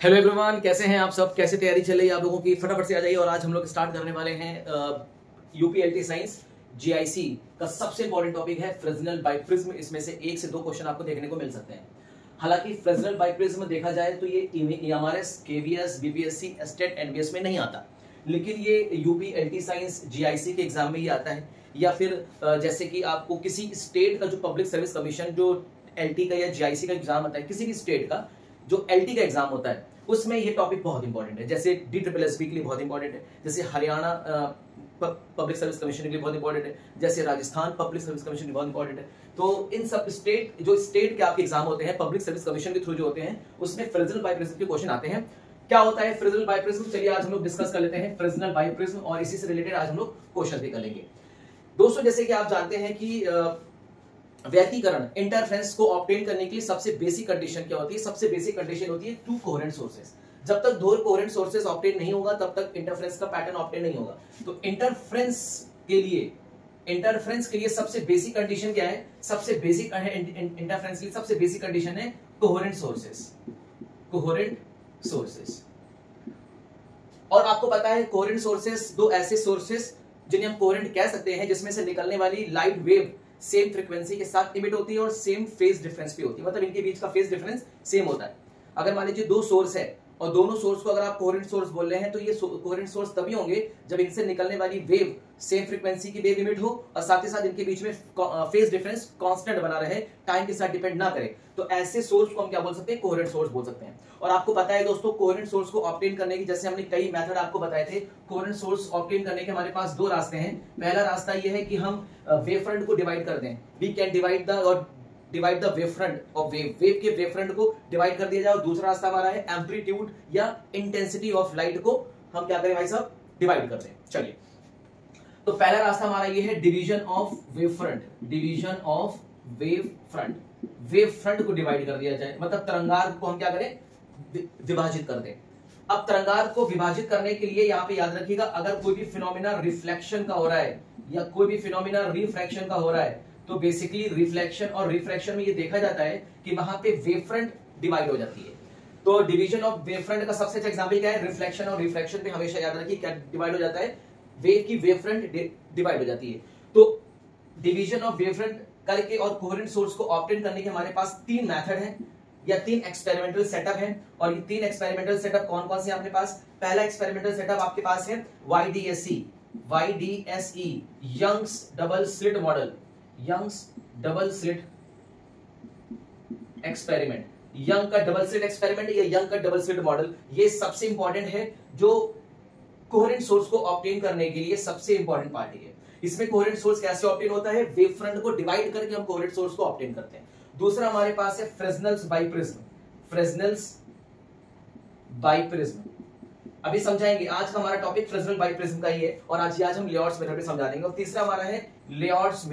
Hello everyone, कैसे हैं आप सब? कैसे तैयारी चल रही है आप लोगों की? फटाफट से आ जाइए। और आज हम लोग स्टार्ट करने वाले हैं यूपीएलटी साइंस जीआईसी का सबसे इंपॉर्टेंट टॉपिक है फ्रेस्नेल बाइप्रिज्म। इसमें से 1 से 2 क्वेश्चन आपको देखने को मिल सकते हैं। हालांकि फ्रेस्नेल बाइप्रिज्म देखा जाए तो ये MRS, KVS, BPSC, state, NBS में नहीं आता, लेकिन ये यूपीएलटी साइंस जीआईसी के एग्जाम में ही आता है। या फिर जैसे कि आपको किसी स्टेट का जो पब्लिक सर्विस कमीशन जो एलटी का या जीआईसी का एग्जाम आता है, किसी भी स्टेट का जो एलटी का एग्जाम होता है उसमें ये टॉपिक बहुत इंपॉर्टेंट है। जैसे DSSB के लिए बहुत इंपॉर्टेंट है, जैसे हरियाणा पब्लिक सर्विस कमीशन के लिए बहुत इंपॉर्टेंट है, जैसे राजस्थान पब्लिक सर्विस कमीशन के लिए बहुत इंपॉर्टेंट है। तो इन सब स्टेट के आपके एग्जाम होते हैं पब्लिक सर्विस कमीशन के थ्रू जो होते हैं, उसमें फ्रेस्नेल बाइप्रिज्म के क्वेश्चन आते हैं। क्या होता है फ्रेस्नेल बाइप्रिज्म? चलिए आज हम लोग डिस्कस कर लेते हैं फ्रेस्नेल बाइप्रिज्म, और इसी से रिलेटेड आज हम लोग क्वेश्चन भी करेंगे। दोस्तों, जैसे कि आप जानते हैं कि व्यक्तिकरण इंटरफेरेंस को ऑब्टेन करने के लिए सबसे बेसिक कंडीशन क्या होती है? सबसे बेसिक कंडीशन होती है 2 कोहेरेंट सोर्सेज। जब तक 2 कोहेरेंट सोर्सेज ऑब्टेन नहीं होगा तब तक इंटरफेरेंस का पैटर्न ऑब्टेन नहीं होगा। तो इंटरफेरेंस के लिए सबसे बेसिक कंडीशन क्या है? सबसे बेसिक इंटरफेरेंस के लिए सबसे बेसिक कंडीशन है कोहेरेंट सोर्सेज। और आपको पता है कोहेरेंट सोर्सेज 2 ऐसे सोर्सेज जिन्हें हम कोहेरेंट कह सकते हैं, जिसमें से निकलने वाली लाइट वेव सेम फ्रीक्वेंसी के साथ इमिट होती है और सेम फेज डिफरेंस भी होती है, मतलब इनके बीच का फेज डिफरेंस सेम होता है। अगर मान लीजिए 2 सोर्स है और दोनों सोर्स को अगर आप कोहेरेंट सोर्स बोल रहे हैं तो ये कोहेरेंट सोर्स तभी होंगे जब इनसे निकलने वाली वेव सेम फ्रीक्वेंसी की वेव इमिट हो और साथ ही साथ इनके बीच में फेज डिफरेंस कांस्टेंट बना रहे, टाइम के साथ डिपेंड ना करे। तो ऐसे सोर्स को हम क्या बोल सकते हैं? कोहेरेंट सोर्स बोल सकते हैं। और आपको पता है दोस्तों, कोहेरेंट सोर्स को ऑब्टेन करने की जैसे हमने कई मेथड आपको बताए थे। कोहेरेंट सोर्स ऑब्टेन करने के हमारे पास 2 रास्ते हैं। पहला रास्ता यह है कि हम वेव फ्रंट को डिवाइड कर दें। We can divide the wave front of wave के वेव फ्रंट को डिवाइड कर दिया जाए। और दूसरा रास्ता हमारा है एम्पलीट्यूड या इंटेंसिटी ऑफ लाइट को हम क्या करें भाई साहब? डिवाइड कर दें। चलिए, तो पहला रास्ता हमारा ये है डिवीजन ऑफ वेव फ्रंट को डिवाइड कर दिया जाए, मतलब तरंगार को हम क्या करें? विभाजित कर दें। अब तरंगार को विभाजित करने के लिए यहां पे याद रखिएगा, अगर कोई भी फिनोमिना रिफ्लेक्शन का हो रहा है या कोई भी फिनोमिना रिफ्रैक्शन का हो रहा है तो बेसिकली रिफ्लेक्शन और रिफ्रैक्शन में ये देखा जाता है कि वहां पे वेव फ्रंट डिवाइड हो जाती है। तो डिवीजन ऑफ वेव फ्रंट का सबसे अच्छा एग्जांपल क्या है? रिफ्लेक्शन और रिफ्रैक्शन पे हमेशा याद रखिए क्या डिवाइड हो जाता है? वेव की वेव फ्रंट डिवाइड हो जाती है। तो डिवीजन ऑफ वेव फ्रंट करके और कोहेरेंट सोर्स को ऑब्टेन करने के हमारे पास 3 मेथड है या 3 एक्सपेरिमेंटल सेटअप है। और ये 3 एक्सपेरिमेंटल सेटअप कौन कौन से आपके पास? पहला एक्सपेरिमेंटल सेटअप आपके पास है YDSE Young's double slit model, Young's double slit experiment, Young का डबल स्लिट एक्सपेरिमेंट या यंग का डबल स्लिट मॉडल। ये सबसे इंपॉर्टेंट है, जो कोहेरेंट सोर्स को ऑब्टेन करने के लिए सबसे इंपॉर्टेंट पार्ट है। इसमें कोहेरेंट सोर्स कैसे ऑब्टेन होता है? वेव फ्रंट को डिवाइड करके हम कोहेरेंट सोर्स को ऑब्टेन करते हैं। दूसरा हमारे पास है फ्रेस्नेल्स बाइप्रिज्म। अभी समझाएंगे, आज का हमारा टॉपिक फ्रेस्नेल बाइप्रिज्म का ही है और आज हम लेऑर्ट्स मिरर पे समझा देंगे। और तीसरा हमारा है लेऑर्ट्स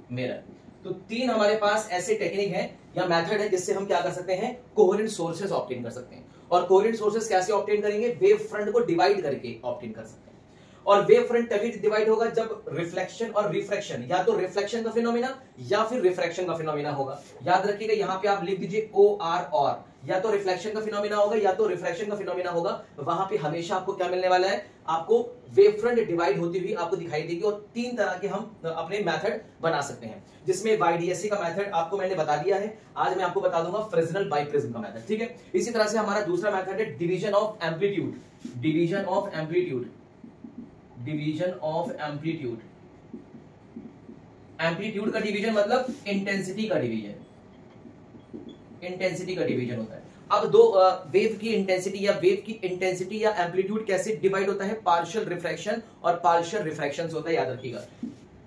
मिरर। तो 3 हमारे पास ऐसे टेक्निक है या मेथड है जिससे हम क्या कर सकते हैं? कोहेरेंट सोर्सेज ऑब्टेन कर सकते हैं। और कोहेरेंट सोर्सेज कैसे ऑब्टेन करेंगे? वेव फ्रंट को डिवाइड करके ऑब्टेन कर सकते हैं। और वेव फ्रंट तभी डिवाइड होगा जब रिफ्लेक्शन और रिफ्रैक्शन, या तो रिफ्लेक्शन का फिनोमिना या फिर रिफ्रैक्शन का फिनोमिना होगा। याद रखिएगा, यहां पे आप लिख दीजिए OR, और या तो रिफ्लेक्शन का फिनोमिना होगा या तो रिफ्रैक्शन का फिनोमिना होगा। वहां पे हमेशा आपको क्या मिलने वाला है? आपको वेव फ्रंट डिवाइड होती हुई आपको दिखाई देगी। और 3 तरह के हम अपने मेथड बना सकते हैं, जिसमें YDSE का मेथड आपको मैंने बता दिया है। आज मैं आपको बता दूंगा फ्रेस्नेल बाइप्रिज्म का मेथड, ठीक है। इसी तरह से हमारा दूसरा मेथड है डिवीजन ऑफ एम्पलीट्यूड। एम्पलीट्यूड का डिवीजन मतलब इंटेंसिटी का डिवीजन होता है। अब वेव की इंटेंसिटी या एम्पलीट्यूड कैसे डिवाइड होता है? पार्शियल रिफ्रैक्शन और पार्शियल रिफ्रैक्शन होता है, याद रखिएगा।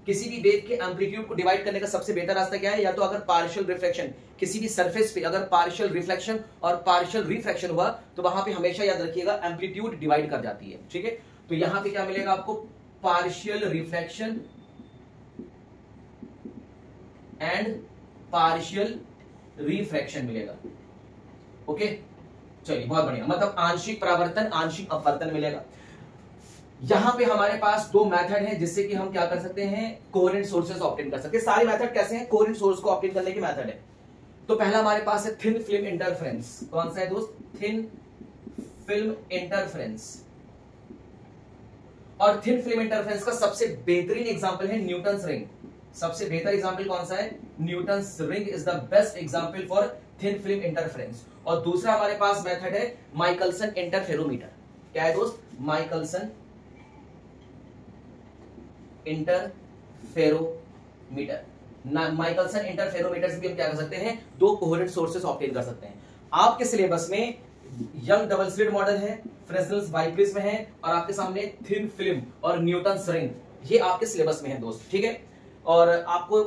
किसी भी वेव के एम्पलीट्यूड को डिवाइड करने का सबसे बेहतर रास्ता क्या है? या तो अगर पार्शियल रिफ्रैक्शन, किसी भी सरफेस पे अगर पार्शियल रिफ्लेक्शन और पार्शियल रिफ्रैक्शन हुआ तो वहां पे हमेशा याद रखिएगा एम्पलीट्यूड डिवाइड कर जाती है, ठीक है। तो यहां पे क्या मिलेगा आपको? Partial reflection and partial refraction मिलेगा। ओके, चलिए बहुत बढ़िया, मतलब आंशिक परावर्तन, आंशिक अपवर्तन मिलेगा। यहां पे हमारे पास 2 मेथड हैं जिससे कि हम क्या कर सकते हैं? कोहेरेंट सोर्सेस ऑब्टेन कर सकते हैं। सारे मेथड कैसे हैं? कोहेरेंट सोर्स को ऑब्टेन करने के मेथड है। तो पहला हमारे पास है थिन फिल्म इंटरफेरेंस। कौन सा है दोस्त? Thin film interference. और थिन फिल्म इंटरफेरेंस का सबसे बेहतरीन एग्जांपल है न्यूटन्स रिंग। सबसे बेहतर एग्जांपल कौन सा है? Newton's ring is the best example for thin film interference. और दूसरा हमारे पास मेथड है माइकलसन इंटरफेरोमीटर। क्या है दोस्त? Michelson interferometer. माइकलसन इंटरफेरोमीटर से भी हम क्या कर सकते हैं? दो कोहेरेंट सोर्सेस ऑब्टेन कर सकते हैं। आपके सिलेबस में यंग डबल स्लिट मॉडल है, फ्रेस्नेल्स बाइप्रिज्म है, और आपके सामने थिन फिल्म और न्यूटन्स रिंग, ये आपके सिलेबस में है दोस्त, ठीक है। और आपको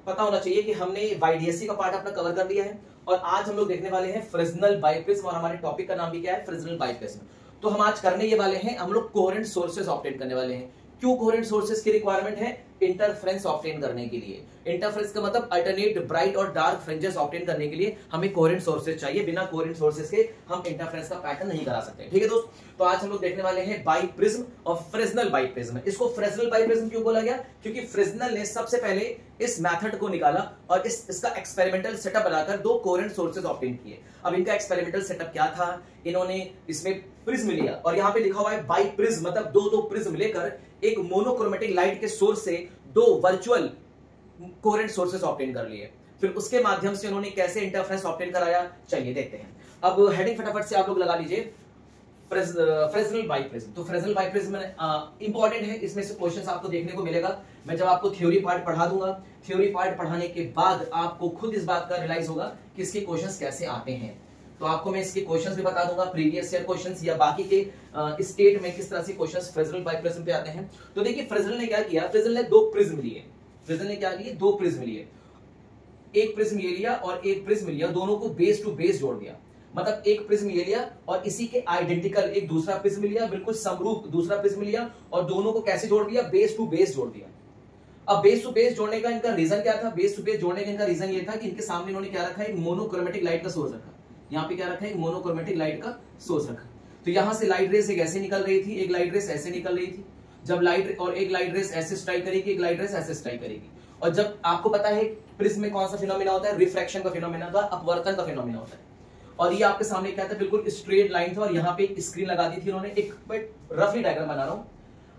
पता होना चाहिए कि हमने वाईडीएससी का पार्ट अपना कवर कर लिया है, और आज हम लोग देखने वाले हैं फ्रेस्नेल बाइप्रिज्म, और हमारे टॉपिक का नाम भी क्या है? Fresnel biprism. तो हम आज करने ये वाले हैं, हम लोग कोहेरेंट सोर्सेस ऑब्टेन करने वाले हैं। क्यों कोहेरेंट सोर्सेस की रिक्वायरमेंट है? इंटरफेरेंस ऑब्टेन करने के लिए। इंटरफेरेंस का मतलब अल्टरनेट ब्राइट और डार्क फ्रिंजेस ऑब्टेन करने के लिए हमें कोहेरेंट सोर्सेस चाहिए। बिना कोहेरेंट सोर्सेस के हम इंटरफेरेंस का पैटर्न नहीं करा सकते, ठीक है दोस्त। तो आज हम लोग देखने वाले हैं बाइप्रिज्म और फ्रेस्नेल बाइप्रिज्म। इसको फ्रेस्नेल बाइप्रिज्म क्यों बोला गया? क्योंकि फ्रेस्नेल ने सबसे पहले इस मेथड को निकाला और इसका एक्सपेरिमेंटल सेटअप बनाकर दो कोहेरेंट सोर्सेस ऑब्टेन किए। अब इनका एक्सपेरिमेंटल सेटअप क्या था? इन्होंने इसमें प्रिज्म लिया, और यहां पे लिखा हुआ है बाइप्रिज्म, मतलब दो प्रिज्म लेकर एक मोनोक्रोमेटिक लाइट के सोर्स से दो वर्चुअल कोहेरेंट सोर्सेस ऑब्टेन कर लिए। फिर उसके माध्यम से उन्होंने कैसे इंटरफेरेंस ऑब्टेन कराया, चलिए देखते हैं। अब हेडिंग फटाफट से आप लोग लगा लीजिए, फ्रेस्नेल बाइप्रिज्म। तो फ्रेस्नेल बाइप्रिज्म इंपॉर्टेंट है, इसमें से क्वेश्चंस आपको देखने को मिलेगा। मैं जब आपको थ्योरी पार्ट पढ़ा दूंगा, थ्योरी पार्ट पढ़ाने के बाद आपको खुद इस बात का रियलाइज होगा कि इसके क्वेश्चंस कैसे आते हैं। तो आपको मैं इसके क्वेश्चंस भी बता दूंगा, प्रीवियस ईयर क्वेश्चंस या बाकी के स्टेट में किस तरह से क्वेश्चंस फ्रेस्नेल बाइप्रिज्म पे आते हैं। तो देखिए फ्रेस्नेल ने क्या किया? फ्रेस्नेल ने दो प्रिज्म लिए। फ्रेस्नेल ने क्या किए? दो प्रिज्म लिए। एक प्रिज्म ये लिया और एक प्रिज्म लिया, दोनों को बेस टू बेस जोड़ दिया। मतलब एक प्रिज्म ये लिया और इसी के आइडेंटिकल एक दूसरा प्रिज्म लिया, बिल्कुल समरूप दूसरा प्रिज्म लिया, और दोनों को कैसे जोड़ दिया? बेस टू बेस जोड़ दिया। अब बेस टू बेस जोड़ने का इनका रीजन क्या था? बेस टू बेस जोड़ने का इनका रीजन ये था कि इनके सामने इन्होंने क्या रखा है? एक मोनोक्रोमेटिक लाइट का सोर्स रखा। यहाँ पे क्या रखा है? एक मोनोक्रोमेटिक लाइट का सोर्स रखा। तो यहां से लाइट रेस एक ऐसे निकल रही थी, एक लाइट रेस ऐसे निकल रही थी। जब लाइट और एक लाइट रेस ऐसे स्ट्राइक करेगी, एक लाइट रेस ऐसे स्ट्राइक करेगी। और जब आपको पता है प्रिज्म में कौन सा फिनोमेना होता है? रिफ्रैक्शन का फिनोमेना होता है, अपवर्तन का फिनोमेना होता है। और ये आपके सामने क्या था? बिल्कुल स्ट्रेट लाइन था, और यहाँ पे एक स्क्रीन लगा दी थी उन्होंने। एक रफली डायग्राम बना रहा हूं।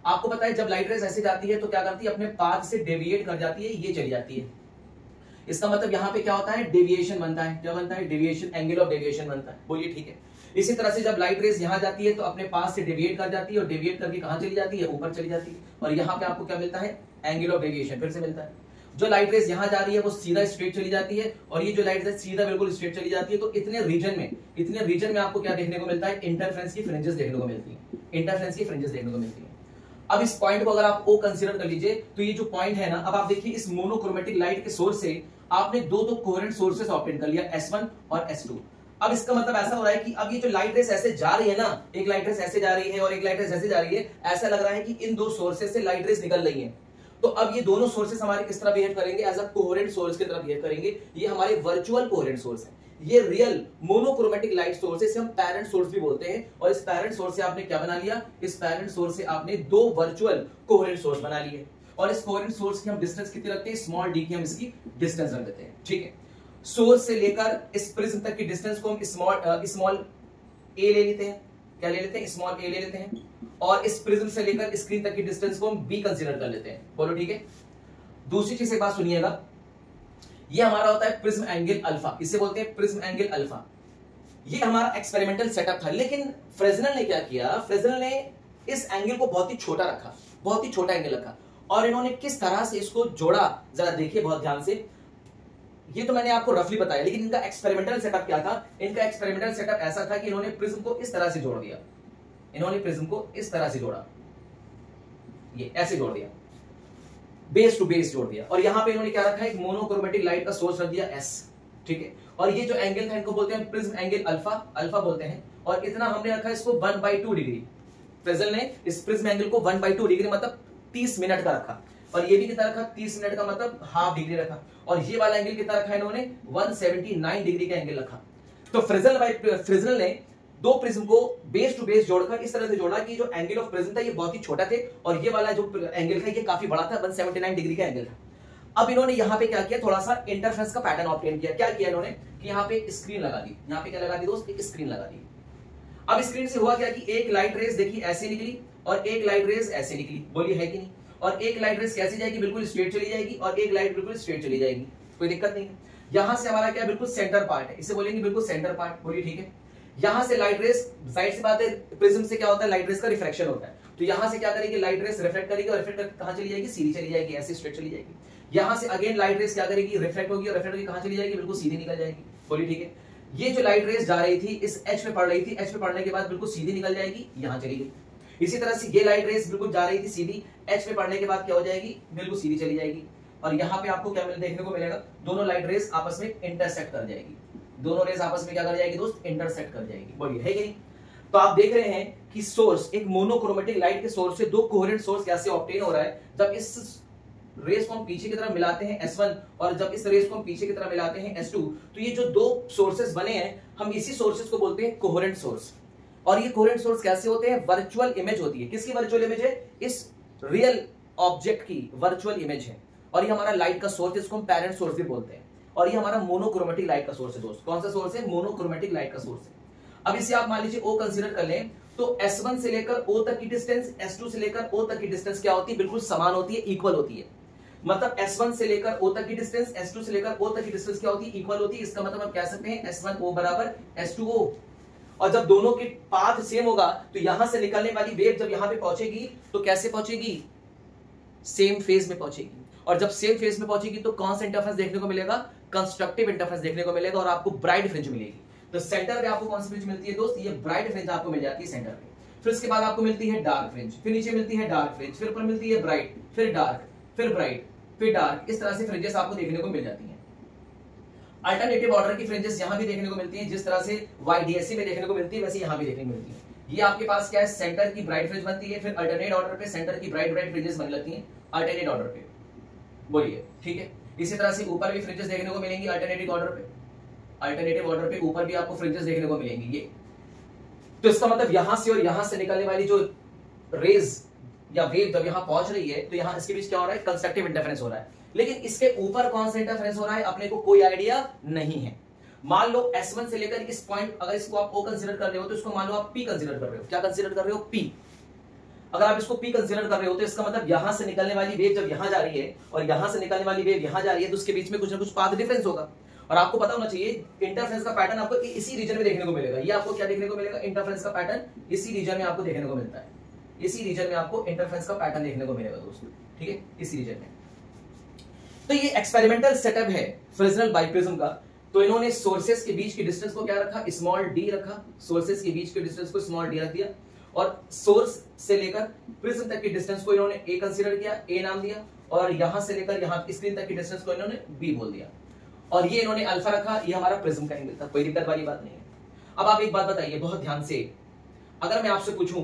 आपको पता है जब लाइट रेस ऐसे जाती है तो क्या करती है? अपने पाथ से डेविएट कर जाती है, ये चली जाती है। इसका मतलब यहाँ पे क्या होता है? डेविएशन बनता है। क्या बनता है? डेविएशन, एंगल ऑफ डेविएशन बनता है। बोलिए ठीक है। इसी तरह से जब लाइट रेस यहाँ जाती है तो अपने पास से डेविएट कर जाती है, और डेविएट करके कहां चली जाती है? ऊपर चली जाती है। और यहाँ पे आपको क्या मिलता है? एंगल ऑफ डेविएशन फिर से मिलता है। जो लाइट रेस यहाँ जा रही है वो सीधा स्ट्रेट चली जाती है, और ये जो लाइट रेस सीधा बिल्कुल स्ट्रेट चली जाती है। तो इतने रीजन में आपको क्या देखने को मिलता है? इंटरफेरेंस की फ्रिंजेस देखने को मिलती है। इंटरफेरेंस की फ्रिंजेस देखने को मिलती है। अब इस पॉइंट को अगर आप ओ कंसीडर कर लीजिए, तो ये जो पॉइंट है ना, अब आप देखिए इस मोनोक्रोमेटिक लाइट के सोर्स से आपने दो कोहेरेंट सोर्सेस ऑब्टेन कर लिया, S1 और S2। अब इसका मतलब ऐसा हो रहा है कि अब ये जो लाइट रेस ऐसे जा रही है ना, एक लाइट रेस ऐसे जा रही है और एक लाइट रेस ऐसे जा रही है, ऐसा लग रहा है कि इन दो सोर्सेस से लाइट रेस निकल रही है। तो अब ये दोनों सोर्सेस हमारे किस तरह बिहेव करेंगे? एज अ कोहेरेंट सोर्स की तरह बिहेव करेंगे। ये हमारे वर्चुअल कोहेरेंट सोर्स है। ये रियल मोनोक्रोमेटिक लाइट सोर्स है, इसे हम पैरेंट सोर्स भी बोलते हैं। और इस पैरेंट सोर्स से आपने क्या बना लिया? इस पैरेंट सोर्स से आपने दो वर्चुअल कोहेरेंट सोर्स बना लिए। और इस कोहेरेंट सोर्स की हम डिस्टेंस कितनी रखते हैं? स्मॉल डी की हम इसकी डिस्टेंस रख देते हैं, ठीक है। सोर्स से लेकर इस प्रिज्म तक की डिस्टेंस को हम स्मॉल ए ले लेते हैं। क्या ले लेते हैं? स्मॉल ए ले लेते हैं। और इस प्रिज्म से लेकर स्क्रीन तक की डिस्टेंस को हम बी कंसीडर कर लेते हैं। बोलो ठीक है। दूसरी चीज एक बात सुनिएगा, ये हमारा होता है प्रिज्म एंगल अल्फा, इसे बोलते हैं प्रिज्म एंगल अल्फा। ये हमारा एक्सपेरिमेंटल सेटअप था। लेकिन फ्रेस्नेल ने क्या किया? फ्रेस्नेल ने इस एंगल को बहुत ही छोटा रखा, बहुत ही छोटा एंगल रखा। और इन्होंने किस तरह से इसको जोड़ा, जरा देखिए बहुत ध्यान से। ये तो मैंने आपको रफली बताया, लेकिन इनका एक्सपेरिमेंटल सेटअप क्या था? इनका एक्सपेरिमेंटल सेटअप ऐसा था कि इन्होंने प्रिज्म को इस तरह से जोड़ दिया। इन्होंने प्रिज्म को इस तरह से जोड़ा, ये ऐसे जोड़ दिया, बेस टू बेस जोड़ दिया। और यहां पे इन्होंने क्या रखा है? एक मोनोक्रोमेटिक लाइट का सोर्स रख दिया S, ठीक है। और ये जो एंगल था इनको बोलते हैं प्रिज्म एंगल अल्फा, अल्फा बोलते हैं। और इतना हमने रखा है इसको 1/2 डिग्री। फ्रेस्नेल ने इस प्रिज्म एंगल को 1/2 डिग्री मतलब 30 मिनट का रखा। और ये भी कितना रखा? 30 मिनट का मतलब हाफ डिग्री रखा। और ये वाला एंगल कितना रखा इन्होंने? 179 डिग्री का एंगल रखा। तो फ्रेस्नेल ने दो प्रिज्म को बेस टू बेस जोड़कर इस तरह से जोड़ा कि जो एंगल ऑफ प्रिज्म था ये बहुत ही छोटा थे, और ये वाला जो एंगल था ये काफी बड़ा था, 179 डिग्री का एंगल था। अब इन्होंने यहां पे क्या किया, थोड़ा सा इंटरफेरेंस का पैटर्न ऑब्टेन किया। क्या किया इन्होंने कि यहां पे स्क्रीन लगा दी, यहां पे क्या लगा दी दोस्त, एक स्क्रीन लगा दी। अब स्क्रीन से हुआ क्या कि एक लाइट रेस देखिए ऐसे निकली और एक लाइट रेस ऐसे निकली, बोलिए है कि नहीं। और एक लाइट रेस कैसे जाएगी, बिल्कुल स्ट्रेट चली जाएगी, और एक लाइट बिल्कुल स्ट्रेट चली जाएगी, कोई दिक्कत नहीं है। यहां से हमारा क्या बिल्कुल सेंटर पार्ट है, इसे बोलेंगे बिल्कुल सेंटर पार्ट, बोलिए ठीक है। यहां से लाइट रेस, जाहिर सी बात है प्रिज्म से क्या होता है, लाइट रेस का रिफ्रैक्शन होता है, तो यहां से क्या करेगी, लाइट रेस रिफ्लेक्ट करेगी और रिफ्लेक्ट करके कहां चली जाएगी, सीधी चली जाएगी, ऐसे स्ट्रेट चली जाएगी। यहां से अगेन लाइट रेस क्या करेगी, रिफ्लेक्ट होगी और रिफ्लेक्ट होगी कहां चली जाएगी, बिल्कुल सीधी निकल जाएगी, बोलिए ठीक है। ये जो लाइट रेस जा रही थी इस एच पे पड़ रही थी, एच पे पड़ने के बाद बिल्कुल सीधी निकल जाएगी, यहां चली गई। इसी तरह से ये लाइट रेस बिल्कुल जा रही थी सीधी, एच पे पड़ने के बाद क्या हो जाएगी, बिल्कुल सीधी चली जाएगी। और यहां पे आपको क्या देखने को मिलेगा, दोनों लाइट रेस आपस में इंटरसेक्ट कर जाएगी, दोनों रेस आपस में क्या कर जाएगी दोस्त, इंटरसेक्ट कर जाएगी, बोलिए है कि नहीं। तो आप देख रहे हैं कि सोर्स, एक मोनोक्रोमेटिक लाइट के सोर्स से दो कोहेरेंट सोर्स कैसे ऑब्टेन हो रहा है। जब इस रेस को हम पीछे की तरफ मिलाते हैं S1 और जब इस रेस को हम पीछे की तरफ मिलाते हैं S2, तो ये जो दो सोर्सेस बने हैं, हम इसी सोर्सेस को बोलते हैं कोहेरेंट सोर्स। और ये कोहेरेंट सोर्स कैसे होते हैं, वर्चुअल इमेज होती है। किसकी वर्चुअल इमेज है, इस रियल ऑब्जेक्ट की वर्चुअल इमेज है। और ये हमारा लाइट का सोर्स है, इसको हम पैरेंट सोर्स भी बोलते हैं। और ये हमारा मोनोक्रोमेटिक लाइट का सोर्स है दोस्त। कौन सा सोर्स है, मोनोक्रोमेटिक लाइट का सोर्स है। अब इसे आप मान लीजिए O कंसीडर कर लें, तो S1 से लेकर O तक की डिस्टेंस, S2 से लेकर O तक की डिस्टेंस क्या होती है, बिल्कुल समान होती है, इक्वल होती है। मतलब S1 से लेकर O तक की डिस्टेंस, S2 से लेकर O तक की डिस्टेंस क्या होती है, इक्वल होती है। इसका मतलब हम कह सकते हैं S1O बराबर S2O। और जब दोनों के पाथ सेम होगा तो यहां से निकलने वाली वेव जब यहां पे पहुंचेगी तो कैसे पहुंचेगी, सेम फेज में पहुंचेगी। और जब सेम फेज में पहुंचेगी तो कौन सा इंटरफेरेंस देखने को मिलेगा, कंस्ट्रक्टिव इंटरफेरेंस देखने को मिलेगा और आपको ब्राइट फ्रिंज मिलेगी। तो सेंटर पे आपको कौन सी फ्रिंज मिलती है दोस्त, ये ब्राइट फ्रिंज आपको मिल जाती है सेंटर पे। फिर उसके बाद आपको मिलती है डार्क फ्रिंज, फिर नीचे मिलती है डार्क फ्रिंज, फिर ऊपर मिलती है ब्राइट, फिर डार्क, फिर ब्राइट, फिर डार्क। इस तरह से फ्रिंजेस आपको देखने को मिल जाती हैं। अल्टरनेटिव ऑर्डर की फ्रिंजेस यहां भी देखने को मिलती हैं, जिस तरह से YDSC में देखने को मिलती है वैसे यहां भी देखने को मिलती है। ये आपके पास क्या है, सेंटर की ब्राइट फ्रिंज बनती है, फिर अल्टरनेट ऑर्डर पे सेंटर की ब्राइट ब्राइट फ्रिंजेस बन लगती हैं अल्टरनेट ऑर्डर पे, बोलिए ठीक है। इसी तरह से ऊपर भी फ्रिंजेस देखने को मिलेंगी अल्टरनेटिव ऑर्डर पे, अल्टरनेटिव ऑर्डर पे ऊपर भी आपको फ्रिंजेस देखने को मिलेंगी ये। तो इसका मतलब यहां से और यहां से निकलने वाली जो रेज या वेव जब यहां पहुंच रही है तो यहां इसके बीच क्या हो रहा है, कंस्ट्रक्टिव इंटरफेरेंस हो रहा है। लेकिन इसके ऊपर कौन सा इंटरफेरेंस हो रहा है अपने को कोई आइडिया नहीं है। मान लो S1 से लेकर इस पॉइंट, अगर इसको आप O कंसीडर कर रहे हो तो इसको मान लो आप P कंसीडर कर रहे हो। क्या कंसीडर कर रहे हो, P। अगर आप इसको P कंसीडर कर रहे हो तो इसका मतलब यहां से निकलने वाली वेव जब यहां जा रही है और यहां से निकलने वाली वेव यहां जा रही है तो उसके बीच में कुछ ना कुछ पाथ डिफरेंस होगा। और आपको पता होना चाहिए इंटरफेरेंस का पैटर्न आपको इसी रीजन में देखने को मिलेगा। ये आपको क्या देखने को मिलेगा, इंटरफेरेंस का पैटर्न इसी रीजन में आपको देखने को मिलता है। इसी रीजन में आपको इंटरफेरेंस का पैटर्न देखने को मिलेगा दोस्तों, ठीक है, इसी रीजन में। तो ये एक्सपेरिमेंटल सेटअप है फ्रिजनल बाइप्रिज्म का। तो इन्होंने सोर्सेस के बीच की डिस्टेंस को क्या रखा, स्मॉल d रखा, सोर्सेस के बीच के डिस्टेंस को स्मॉल d रख दिया। और सोर्स से लेकर प्रिज्म तक की डिस्टेंस को इन्होंने a कंसीडर किया, a नाम दिया। और यहां से लेकर यहां स्क्रीन तक की डिस्टेंस को इन्होंने b बोल दिया। और ये इन्होंने अल्फा रखा, ये हमारा प्रिज्म का एंगल था, कोई दिक्कत वाली बात नहीं है। अब आप एक बात बताइए बहुत ध्यान से, अगर मैं आपसे पूछूं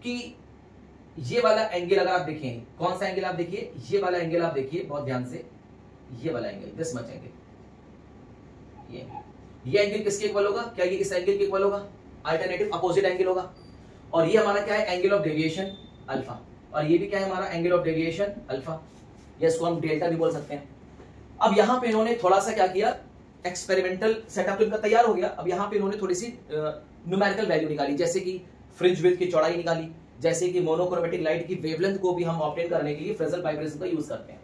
कि ये वाला एंगल अगर आप देखें, कौन सा एंगल आप देखिए, ये वाला एंगल आप देखिए बहुत ध्यान से, ये वाला एंगल, दिस मच एंगल, ये एंगल किसके इक्वल होगा, क्या ये इस एंगल के इक्वल होगा, अल्टरनेटिव अपोजिट एंगल होगा। और ये हमारा क्या है, एंगल ऑफ डेविएशन अल्फा। और ये भी क्या है हमारा, एंगल ऑफ डेविएशन अल्फा, या इसको हम डेल्टा भी बोल सकते हैं। अब यहां पे इन्होंने थोड़ा सा क्या किया, एक्सपेरिमेंटल सेटअप तो इनका तैयार हो गया। अब यहां पे इन्होंने थोड़ी सी न्यूमेरिकल वैल्यू निकाली, जैसे कि फ्रिंज विड्थ की चौड़ाई निकाली, जैसे कि मोनोक्रोमेटिक लाइट की वेवलेंथ को भी हम ऑब्टेन करने के लिए फ्रेस्नेल बाइप्रिज्म का यूज करते हैं।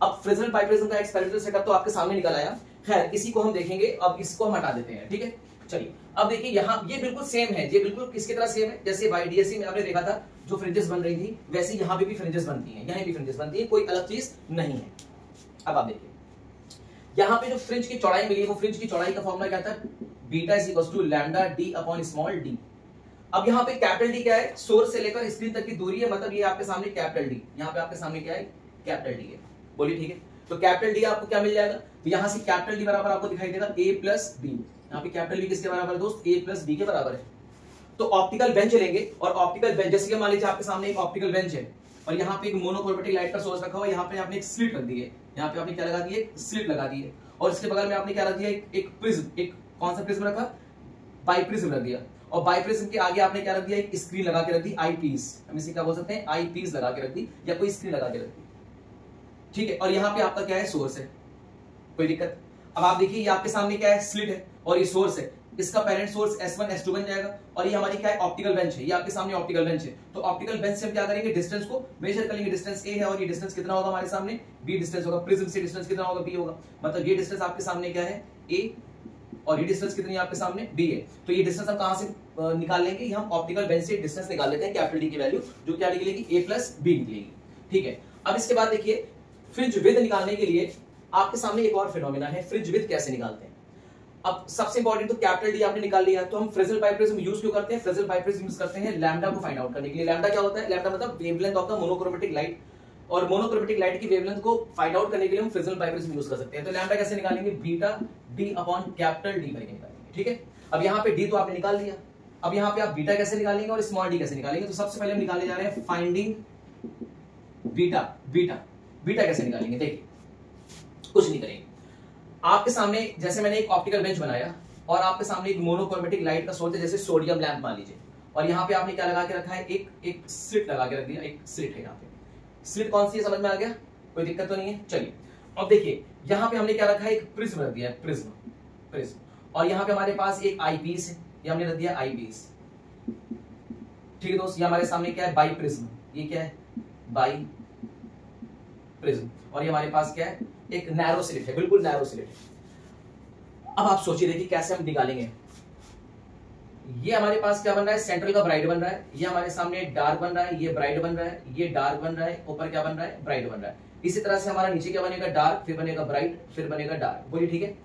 अब फ्रेस्नेल बाइप्रिज्म का एक्सपेरिमेंटल सेटअप तो आपके सामने निकल आया, खैर इसी को हम देखेंगे। अब इसको हम हटा देते हैं, ठीक है। चलिए अब देखिए यहाँ ये बिल्कुल सेम है, ये बिल्कुल किसकी तरह सेम है, जैसे YDSC में आपने देखा था जो फ्रिंजेस बन रही थी वैसे यहाँ पे भी फ्रिंजेस बनती हैं, यहाँ भी फ्रिंजेस बनती है, कोई अलग चीज नहीं है। अब आप देखिए यहाँ पे जो फ्रिंज की चौड़ाई मिली है वो फ्रिंज की चौड़ाई का फॉर्मूला क्या था, beta is equal to lambda d upon small d। अब यहाँ पे कैपिटल D क्या है, सोर्स से लेकर स्क्रीन तक की दूरी है, मतलब ये आपके सामने कैपिटल D, यहाँ पे आपके सामने क्या है, कैपिटल D है, बोलिए ठीक है। तो कैपिटल D आपको क्या मिल जाएगा, तो यहाँ से कैपिटल D बराबर आपको दिखाई देगा a प्लस b। यहाँ पे कैपिटल B किसके बराबर है दोस्त, a प्लस b के बराबर है। तो ऑप्टिकल बेंच लेंगे और ऑप्टिकल बेंच, जैसे मान लीजिए आपके सामने एक ऑप्टिकल बेंच है और यहाँ पे एक मोनोक्रोमेटिक लाइट का सोर्स रखा हुआ है, यहाँ पे आपने एक स्लिट रख दी है, यहाँ पे आपने क्या लगा दी है, स्लिट लगा दी है। और इसके बगल में आपने क्या रख दिया, एक प्रिज्म, एक कौन सा प्रिज्म रखा, बाइप्रिज्म रख दिया। और बाइप्रिज्म के आगे आपने क्या रख दिया, एक स्क्रीन लगा के रख दी, आई पीस, हम इसे क्या बोल सकते हैं, आई पीस लगा के रख दी, या कोई स्क्रीन लगा के रख दी। ठीक है, और यहाँ पे आपका क्या है, सोर्स है, कोई दिक्कत। अब आप देखिए ये आपके सामने क्या है, स्लिट है और ये सोर्स है, इसका पेरेंट सोर्स S1 S2 बन जाएगा और ये हमारी क्या है, ऑप्टिकल बेंच है, ये आपके सामने ऑप्टिकल बेंच है। तो ऑप्टिकल बेंच से हम क्या करेंगे, डिस्टेंस को मेजर कर लेंगे, डिस्टेंस A है और ये डिस्टेंस कितना होगा हमारे सामने, B डिस्टेंस होगा, प्रिज्म से डिस्टेंस कितना होगा, B होगा। मतलब ये डिस्टेंस आपके सामने क्या है, A, और ये डिस्टेंस कितनी है आपके सामने, B है। तो ये डिस्टेंस हम कहां से निकाल लेंगे, हम ऑप्टिकल बेंच से डिस्टेंस निकाल लेते हैं, कैपिटल D की वैल्यू जो क्या निकलेगी, A प्लस B निकलेगी। ठीक है, अब इसके बाद देखिए फ्रिंज विड्थ निकालने के लिए आपके सामने एक और फिनोमेना है, फ्रिंज विड्थ कैसे निकालते हैं। अब सबसे इंपॉर्टेंट तो कैपिटल डी आपने निकाल लिया, तो हम फ्रेस्नेल बाइप्रिज्म यूज क्यों करते हैं, फ्रेस्नेल बाइप्रिज्म यूज करते हैं लैम्डा को फाइंड आउट करने के लिए। लैम्डा क्या होता है, लैम्डा मतलब wavelength of the monochromatic light, और मोनोक्रोमेटिक लाइट की वेवलेंथ को फाइंड आउट करने के लिए हम फ्रेस्नेल बाइप्रिज्म यूज कर सकते हैं। तो लैम्डा कैसे निकालेंगे, beta D upon capital D by निकालेंगे। ठीक है, अब यहाँ पे डी तो आपने निकाल लिया, अब यहाँ पे आप बीटा कैसे निकालेंगे और स्मॉल डी कैसे निकालेंगे। तो सबसे पहले हम निकालने जा रहे हैं फाइंडिंग बीटा। बीटा कैसे निकालेंगे, देखिए कुछ नहीं करेंगे, आपके सामने जैसे मैंने एक ऑप्टिकल बेंच बनाया और आपके सामने एक मोनोक्रोमेटिक लाइट का सोर्स है, जैसे सोडियम लैंप मान लीजिए, और यहाँ पे आपने क्या लगा के रखा है, एक स्लिट लगा के रख दिया, एक स्लिट है यहाँ पे। स्लिट कौन सी है, समझ में आ गया, कोई दिक्कत तो नहीं है। चलिए अब देखिए यहाँ पे हमने क्या रखा है, एक प्रिज्म रख दिया है, प्रिज्म, और यहाँ पे हमारे पास एक आई पीस है, ये हमने रख दिया आई पीस। ठीक है दोस्त, ये हमारे सामने क्या है, बाई प्रिज्म, ये क्या है, बाई प्रिज्म, और ये हमारे पास क्या है, एक नैरो स्लिट है, बिल्कुल नैरो स्लिट है। अब आप सोचिए देखिए कैसे हम निकालेंगे। ये हमारे पास क्या बन रहा है, सेंट्रल का ब्राइट बन रहा है, ये हमारे सामने डार्क बन रहा है, ये ब्राइट बन रहा है, ये डार्क बन रहा है, ऊपर क्या बन रहा है, ब्राइट बन रहा है। इसी तरह से हमारा नीचे क्या बनेगा, डार्क, फिर बनेगा ब्राइट, फिर बनेगा डार्क। बोलिए ठीक है।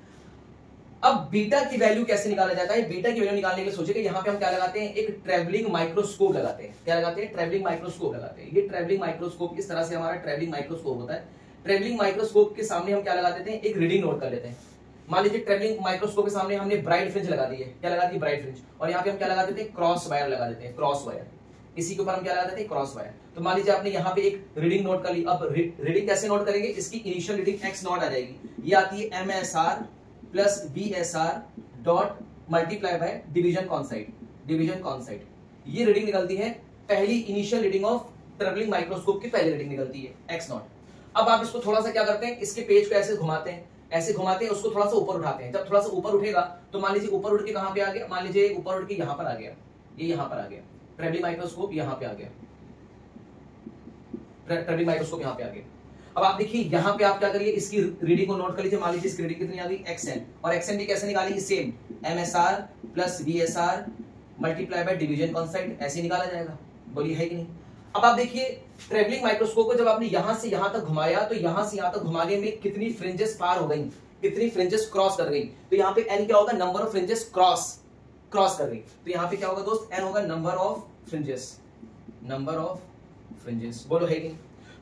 अब बीटा की वैल्यू कैसे निकाला जाता है, बीटा की वैल्यू निकालने के लिए सोचिए यहाँ पे हम क्या लगाते हैं, एक ट्रैवलिंग माइक्रोस्कोप लगाते हैं। क्या लगाते हैं, ट्रैवलिंग माइक्रोस्कोप लगाते हैं। ये ट्रैवलिंग माइक्रोस्कोप इस तरह से हमारा ट्रैवलिंग माइक्रोस्कोप होता है। ट्रैवलिंग माइक्रोस्कोप के सामने हम क्या लगा देते हैं, एक रीडिंग नोट कर लेते हैं। मान लीजिए ट्रैवलिंग माइक्रोस्कोप के सामने हमने ब्राइट फ्रिंज लगा दी है, क्या लगा दी, ब्राइट फ्रिंज, और यहाँ पे हम क्या लगा देते हैं, क्रॉस वायर लगा देते हैं, क्रॉस वायर। इसी के ऊपर हम क्या लगा देते हैं, क्रॉस वायर। तो मान लीजिए आपने यहाँ पे एक रीडिंग नोट कर ली। अब रीडिंग कैसे नोट करेंगे, इसकी इनिशियल रीडिंग x नॉट आ जाएगी, ये आती है MSR plus BSR dot multiply by division कॉन्साइड। ये रीडिंग निकलती है पहली initial reading of travelling microscope की, पहली रीडिंग निकलती है x नॉट। अब आप इसको थोड़ा सा क्या करते हैं, इसके पेज को ऐसे घुमाते हैं, उसको थोड़ा सा ऊपर उठाते हैं। जब थोड़ा सा ऊपर उठेगा तो मान लीजिए ऊपर उठ के कहां पे आ गया, मान लीजिए ऊपर उठ के यहां पर आ गया, ये यहां पर आ गया, ट्रैवलिंग माइक्रोस्कोप यहां पे आ गया, ट्रैवलिंग माइक्रोस्कोप यहां पे आ गया। अब आप देखिए यहां पे आप क्या करिए, इसकी रीडिंग को नोट कर लीजिए। मान लीजिए इसकी रीडिंग कितनी आ गई, XN, और XN भी कैसे निकालेंगे, same MSR plus BSR multiply by division कॉन्साइड, ऐसे निकाला जाएगा। बोलिए है कि नहीं। अब आप देखिए ट्रैवलिंग माइक्रोस्कोप को जब आपने यहां से यहां तक घुमाया तो यहां से यहां तक घुमाने में कितनी फ्रिंजेस पार हो गई, कितनी फ्रिंजेस क्रॉस कर गई। तो यहाँ पे n क्या होगा, नंबर ऑफ फ्रिंजेस क्रॉस कर गई। तो यहाँ पे क्या होगा दोस्त, n होगा नंबर ऑफ फ्रिंजेस। बोलो है कि नहीं।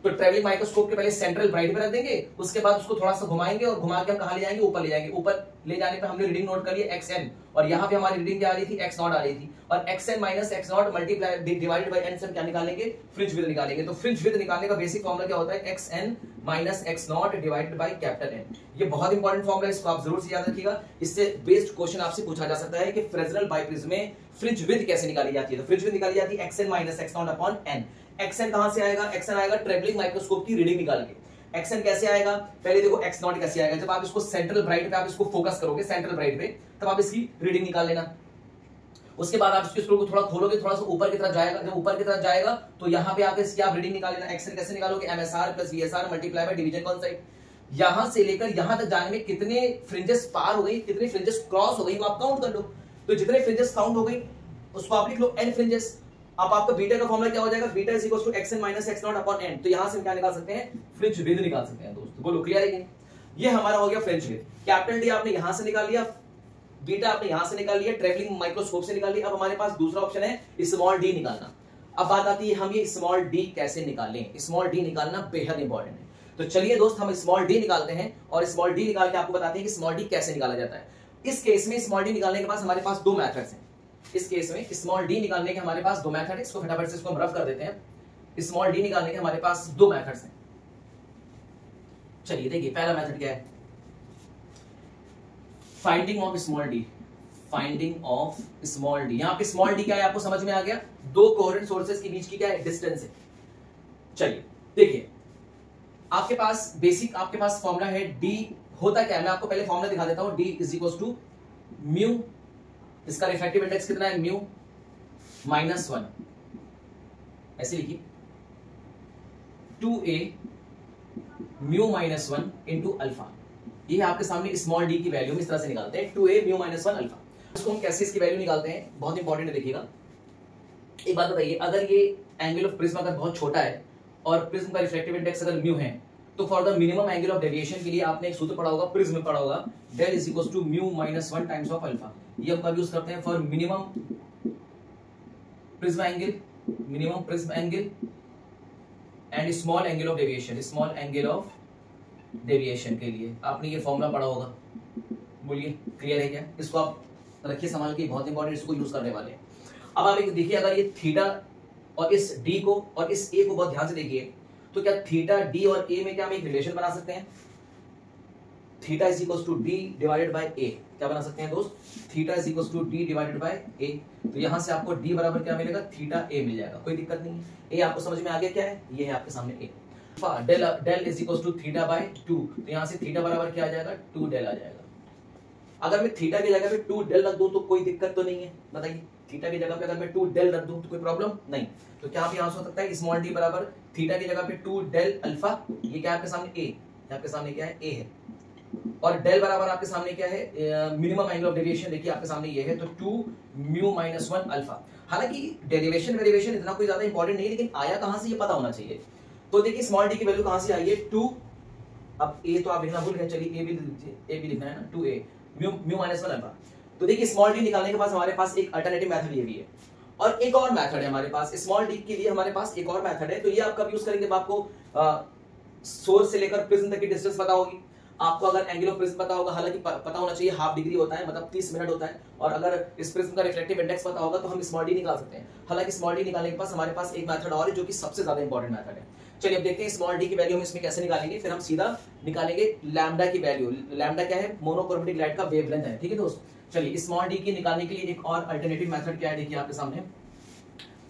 तो ट्रैवलिंग माइक्रोस्कोप के पहले सेंट्रल ब्राइट पे रख देंगे, उसके बाद उसको थोड़ा सा घुमाएंगे और घुमा के हम कहां ले जाएंगे, ऊपर ले जाएंगे। ऊपर ले जाने पे हमने रीडिंग नोट कर लिया XN, और यहाँ पे हमारी रीडिंग क्या आ रही थी, x नॉट आ रही थी, और XN minus x not multiply divided by n से हम क्या निकालेंगे, फ्रिंज विड्थ निकालेंगे। तो फ्रिंज विड्थ निकालने का बेसिक फॉर्मूला क्या होता है, XN minus x not divided by capital N। ये बहुत इंपॉर्टेंट फॉर्मूला है, इसको आप जरूर से याद रखिएगा। इससे बेस्ड क्वेश्चन आपसे पूछा जा सकता है कि फ्रेस्नेल बाइप्रिज्म में फ्रिंज विड्थ कैसे निकाली जाती है। तो फ्रिंज विड्थ निकाली जाती है XN minus x nought upon N। XN कहां से आएगा, XN आएगा ट्रैवलिंग माइक्रोस्कोप की रीडिंग निकाल के। XN कैसे आएगा, पहले देखो x नॉट कैसे आएगा, जब आप इसको सेंट्रल ब्राइट पे आप इसको फोकस करोगे, सेंट्रल ब्राइट पे, तब आप इसकी रीडिंग निकाल लेना। उसके बाद आप इसके स्क्रू को थोड़ा खोलोगे, थोड़ा सा ऊपर की तरफ जाएगा, जब ऊपर की तरफ जाएगा तो यहाँ पे आके इसकी आप रीडिंग निकाल लेना। XN कैसे निकालोगे, MSR plus BSR multiply by division कॉन्साइड। यहां से लेकर यहां तक जाने में कितने फ्रिंजेस पार हो गई, कितने फ्रिंजेस क्रॉस हो गई, वो आप काउंट कर लो। तो जितने फ्रिंजेस काउंट हो गई उसको आप लिख लो n फ्रिंजेस। अब आपका बीटा का फॉर्मूला क्या हो जाएगा, beta is equal to XN minus x nought upon n। तो यहां से हम क्या निकाल सकते हैं, फ्रिंज विड्थ निकाल सकते हैं दोस्तों। बोलो क्लियर है कि नहीं। ये हमारा हो गया फ्रिंज विड्थ। कैपिटल डी आपने यहां से निकाल लिया, बीटा आपने यहां से निकाल लिया, ट्रैवलिंग माइक्रोस्कोप से निकाल लिया। अब हमारे पास दूसरा ऑप्शन है स्मॉल डी निकालना। अब बात आती है हम ये स्मॉल डी कैसे निकालें। स्मॉल डी निकालना बेहद इंपॉर्टेंट है। तो चलिए दोस्त हम स्मॉल डी निकालते हैं और स्मॉल डी निकाल के आपको बताते हैं कि स्मॉल डी कैसे निकाला जाता है। इस केस में स्मॉल डी निकालने के पास हमारे पास दो मेथड्स हैं। इस केस में स्मॉल डी निकालने के हमारे पास दो मेथड है। इसको फटाफट से इसको हम रफ कर देते हैं। स्मॉल डी निकालने के हमारे पास दो मेथड्स हैं। चलिए देखिए पहला मेथड क्या है, finding of small D. Finding of small D, यहां पे स्मॉल डी क्या है आपको समझ में आ गया, दो कोहेरेंट सोर्सेस के बीच की क्या है, डिस्टेंस है। चलिए देखिए आपके पास बेसिक आपके पास फॉर्मूला है डी होता क्या है, मैं आपको पहले फॉर्मूला दिखा देता हूं। D is equal to mu, इसका रिफ्रैक्टिव इंडेक्स कितना है, म्यू -1, ऐसे लिखिए 2a म्यू -1 इंटू अल्फा। ये आपके सामने स्मॉल डी की वैल्यू हम इस तरह से निकालते हैं, 2a म्यू -1 अल्फा। इसको हम कैसे इसकी वैल्यू निकालते हैं, बहुत इंपॉर्टेंट है, देखिएगा। एक बात बताइए, अगर ये एंगल ऑफ प्रिज्म अगर बहुत छोटा है और प्रिज्म का रिफ्रैक्टिव इंडेक्स अगर म्यू है, तो for the minimum angle of deviation के लिए आपने एक सूत्र पढ़ा होगा, प्रिज्म में पढ़ा होगा, del is equal to mu -1 times of alpha. ये हम कब यूज करते हैं, for minimum prism angle and small angle of deviation, small angle of deviation के लिए आपने ये फॉर्मूला पढ़ा होगा। बोलिए क्लियर है क्या? इसको आप रखिए संभाल के, बहुत इंपॉर्टेंट, इसको यूज करने वाले हैं। अब आप एक देखिए, अगर ये थीटा और इस डी को और इस ए को बहुत ध्यान से देखिए, तो क्या थीटा डी और ए में क्या हम एक रिलेशन बना सकते हैं, theta is equal to D divided by A. क्या बना सकते हैं दोस्त, theta is equal to D divided by A. तो यहां से आपको डी बराबर क्या मिलेगा, थीटा ए मिल जाएगा, कोई दिक्कत नहीं है। ए आपको समझ में आ गया क्या है, ये है आपके सामने A. Del is equal to theta by 2, तो यहां से थीटा बराबर क्या आ जाएगा, 2 डेल आ जाएगा। अगर मैं थीटा की जगह पे 2 डेल रख दूं तो कोई दिक्कत तो नहीं है, बताइए। थीटा की जगह पे अगर मैं 2 डेल रख दूं तो कोई प्रॉब्लम नहीं। तो क्या आप यहां से हो सकता है स्मॉल डी बराबर थीटा की जगह पे 2 डेल अल्फा, ये क्या आपके सामने ए, आपके सामने क्या है, ए है। और डेल बराबर आपके सामने क्या है, मिनिमम एंगल ऑफ डेविएशन, देखिए आपके सामने ये है, तो 2 म्यू -1 अल्फा। हालांकि डेरिवेशन वेरिएशन इतना कोई ज्यादा इंपॉर्टेंट नहीं है, लेकिन आया कहां से ये पता होना चाहिए। तो देखिए स्मॉल डी की वैल्यू कहां से आई है, 2, अब ए तो आप लिखना भूल गए, चलिए ए भी लिखना है ना, 2a म्यू -1 अल्फा। तो देखिए स्मॉल डी निकालने के बाद हमारे पास एक अल्टरनेटिव मेथड ये भी है, और एक और मेथड है हमारे पास स्मॉल डी के लिए, हमारे पास एक और मेथड है। तो ये आप कब यूज करेंगे, जब आपको सोर्स से लेकर प्रिज्म तक की डिस्टेंस पता होगी, आपको अगर एंगल ऑफ प्रिज्म पता होगा, हालांकि पता होना चाहिए हाफ डिग्री होता है, मतलब 30 मिनट होता है, और अगर इस प्रिज्म का रिफ्लेक्टिव इंडेक्स पता होगा तो हम स्मॉल डी निकाल सकते हैं। हालांकि स्मॉल डी निकालने के पास हमारे पास एक मेथड और है जो कि सबसे ज्यादा इंपॉर्टेंट मेथड है। चलिए अब देखते हैं स्मॉल डी की वैल्यू हम इसमें कैसे निकालेंगे, फिर हम सीधा निकालेंगे लैम्डा की वैल्यू। लैम्डा क्या है, मोनोक्रोमेटिक लाइट का वेवलेंथ है, ठीक है दोस्त। चलिए स्मॉल डी की निकालने के लिए एक और अल्टरनेटिव मेथड क्या है, देखिए आपके सामने।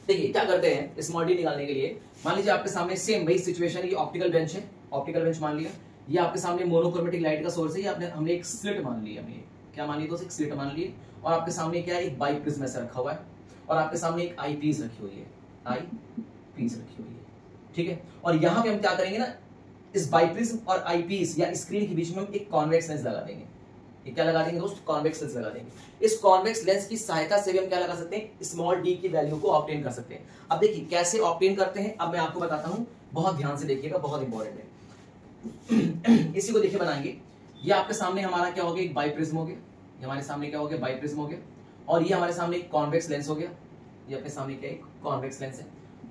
देखिए क्या करते हैं स्मॉल डी निकालने के लिए, मान लीजिए आपके सामने सेम वही सिचुएशन है, ये ऑप्टिकल बेंच है, ऑप्टिकल बेंच मान लिया, ये आपके सामने मोनोक्रोमेटिक लाइट का सोर्स है, ये आपने हमने एक स्लिट मान लिया, हमने क्या मान लिया दोस्त, एक स्लिट मान लिए, और आपके सामने क्या है, एक बाई प्रिज्म ऐसे रखा हुआ है, और आपके सामने एक आई पीस रखी हुई है, आई पीस रखी हुई है, ठीक है। और यहां पे हम क्या करेंगे ना, इस बाई प्रिज्म और आई पीस या स्क्रीन के बीच में हम एक कॉन्वेक्स लेंस लगा देंगे। ये क्या लगा देंगे दोस्त, कॉन्वेक्स लेंस लगा देंगे। इस कॉन्वेक्स लेंस की सहायता से भी हम क्या लगा सकते हैं, स्मॉल डी की वैल्यू को ऑब्टेन कर सकते हैं। अब देखिए कैसे ऑब्टेन करते हैं, अब मैं आपको बताता हूं, बहुत ध्यान से देखिएगा, बहुत इंपॉर्टेंट है। इसी को देखिए बनाएंगे, ये आपके सामने हमारा क्या हो गया, एक बाई प्रिज्म हो गया, ये हमारे सामने क्या हो गया, बाई प्रिज्म हो गया, और ये हमारे सामने एक कॉन्वेक्स लेंस हो गया, ये अपने सामने क्या है, कॉन्वेक्स लेंस है।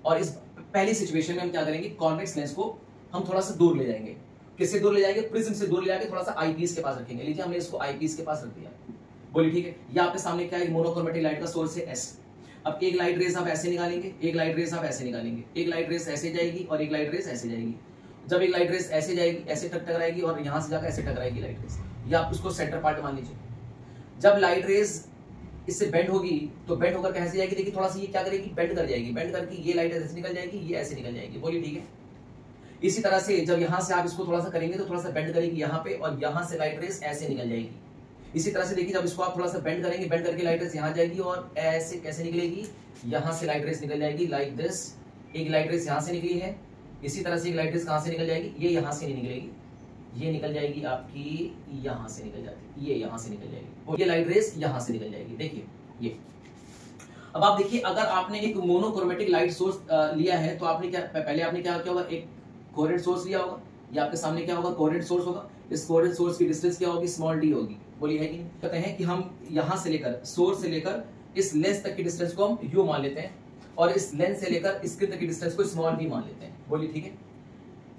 और इस पहली सिचुएशन में हम क्या करेंगे, कॉन्वेक्स लेंस को हम थोड़ा सा दूर ले जाएंगे, किससे दूर ले जाएंगे, प्रिज्म से दूर ले जाके थोड़ा सा आई पीस के पास रखेंगे। लीजिए हमने इसको आई पीस के पास रख दिया, बोलिए ठीक है। ये आपके सामने क्या है, मोनोक्रोमेटिक लाइट का सोर्स है एस। अब एक लाइट रेज आप ऐसे निकालेंगे, एक लाइट रेज आप ऐसे निकालेंगे, एक लाइट रेज ऐसे जाएगी और एक लाइट रेज ऐसे जाएगी। जब एक लाइट रेज ऐसे जाएगी, ऐसे टकराएगी, और यहां से जाकर ऐसे टकराएगी लाइट रेज, या आप उसको सेंटर पार्ट मान लीजिए। जब लाइट रेज इससे बेंड होगी, तो बेंड होकर कैसे जाएगी, देखिए थोड़ा सा ये क्या करेगी, बेंड कर जाएगी, बेंड करके ये लाइट ऐसे निकल जाएगी, ये ऐसे निकल जाएगी, बोलिए ठीक है। इसी तरह से जब यहां से आप इसको थोड़ा सा करेंगे तो थोड़ा सा बेंड करेगी यहाँ पे, और यहां से लाइट रेज ऐसे निकल जाएगी। इसी तरह से देखिए जब इसको आप थोड़ा सा बेंड करेंगे, बेंड करके लाइट रेज यहाँ जाएगी, और ऐसे कैसे निकलेगी, यहां से लाइट रेज निकल जाएगी लाइक दिस। एक लाइट रेज यहां से निकली है, इसी तरह से एक लाइट रेज कहां से निकल जाएगी, ये यहां से नहीं निकलेगी, ये निकल जाएगी आपकी यहां से निकल जाती, ये यहां से निकल जाएगी, और ये लाइट रेज यहां से निकल जाएगी। देखिए ये, अब आप देखिए अगर आपने एक मोनोक्रोमेटिक लाइट सोर्स लिया है, तो आपने क्या, पहले आपने क्या किया होगा, एक कोहेरेंट सोर्स लिया होगा, ये आपके सामने क्या होगा, कोहेरेंट सोर्स होगा। इस कोहेरेंट सोर्स की डिस्टेंस क्या होगी, स्मॉल डी होगी, बोलिए है कि नहीं। कहते हैं कि हम यहां से लेकर, सोर्स से लेकर इस लेंस तक की डिस्टेंस को हम यू मान लेते हैं, और इस लेंस से लेकर स्क्रीन तक की डिस्टेंस को स्मॉल डी मान लेते हैं, बोलिए ठीक है।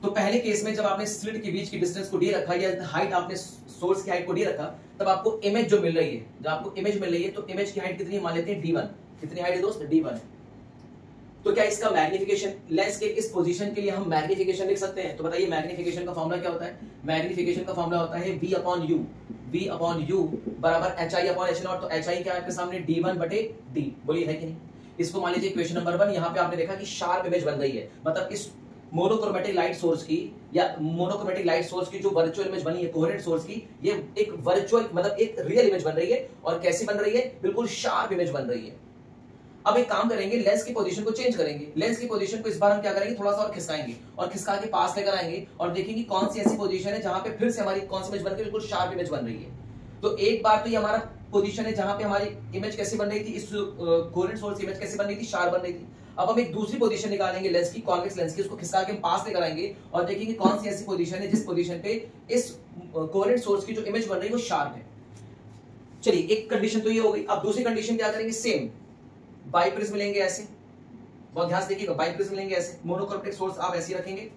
तो पहले केस में जब आपने स्लिट के बीच की डिस्टेंस को डी रखा, या हाइट आपने सोर्स की हाइट को डी रखा, तब आपको इमेज जो मिल रही है, जब आपको इमेज मिल रही है, तो इमेज की हाइट कितनी मान लेते हैं, d1। कितनी हाइट है दोस्त, d1। तो क्या इसका मैग्निफिकेशन, लेंस के इस पोजीशन के लिए हम मैग्निफिकेशन लिख सकते हैं? तो बताइए मैग्निफिकेशन का फॉर्मूला क्या होता है? मैग्निफिकेशन का फॉर्मूला होता है v अपॉन u बराबर hi/h0। तो hi क्या है आपके सामने, d1/d, बोलिए है कि नहीं। इसको मान लीजिए इक्वेशन नंबर 1। यहाँ पे आपने देखा कि शार्प इमेज बन गई है, मतलब इस मोनोक्रोमेटिक लाइट सोर्स की या मोनोक्रोमेटिक लाइट सोर्स की जो वर्चुअल इमेज बनी है कोहेरेंट सोर्स की, ये एक वर्चुअल मतलब एक रियल इमेज बन रही है। और कैसी बन रही है? बिल्कुल शार्प इमेज बन रही है। अब एक काम करेंगे, लेंस की पोजीशन को चेंज करेंगे। लेंस की पोजीशन को इस बार हम क्या करेंगे, थोड़ा सा और खिसकाएंगे और खिसका के पास लेकर आएंगे और देखेंगे कौन सी ऐसी पोजीशन है जहां पे फिर से हमारी कौन सी इमेज बनकर बिल्कुल शार्प इमेज बन रही है। तो एक बार तो ये हमारा पोजीशन है जहां पे हमारी इमेज कैसी बन रही थी, इस कोहेरेंट सोर्स की इमेज कैसी बन रही थी, शार्प बन रही थी। अब हम एक दूसरी पोजीशन निकालेंगे लेंस की, कॉन्वेक्स लेंस की, उसको खिसका के हम पास लेकर आएंगे और देखेंगे कौन सी ऐसी पोजीशन है जिस पोजीशन पे इस कोहेरेंट सोर्स की जो इमेज बन रही है वो शार्प है। चलिए, एक कंडीशन तो ये हो गई। अब दूसरी कंडीशन क्या करेंगे, सेम बाइप्रिज्म लेंगे ऐसे, बहुत ध्यान से देखिएगा, बाइप्रिज्म लेंगे ऐसे, मोनोक्रोमेटिक सोर्स आप ऐसे ही रखेंगे